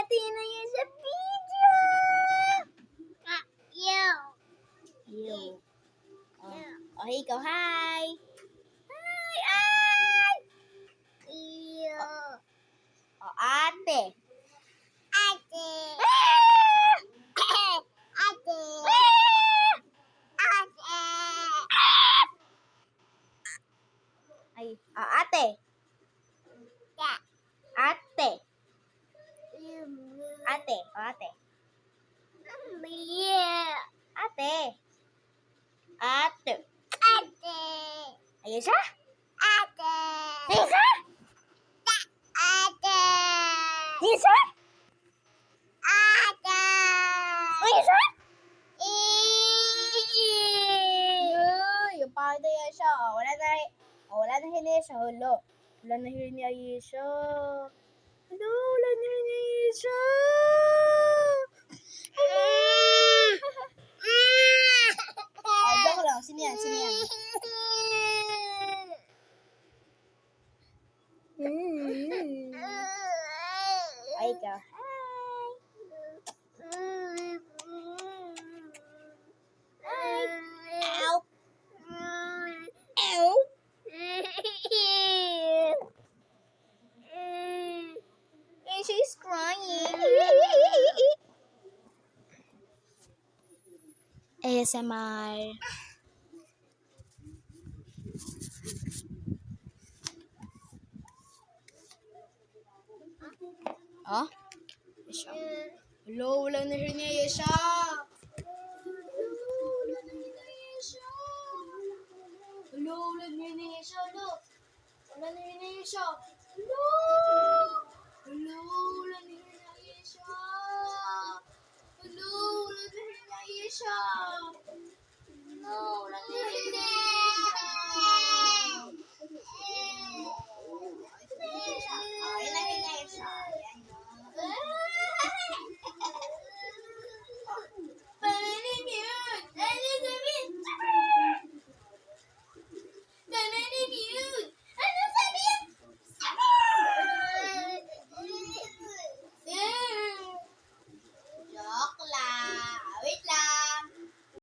natin na sa video. You. Oh, ikaw, hi. Hi, ay. Oh, ate. Ate. Ay, ate. Ate. Ate, ate. Ate. Ate. Ayun siya? Ayun siya? Ayun siya? Ayun siya? Yung pangit na yan siya. Wala na hinaya siya. Wala na hinaya siya. Wala na hinaya siya. Joke lang. Sino yan? Ay, ikaw. Ow. Ow. And she's crying. ASMR. Oh? Siya. Hello, wala na rin niya siya.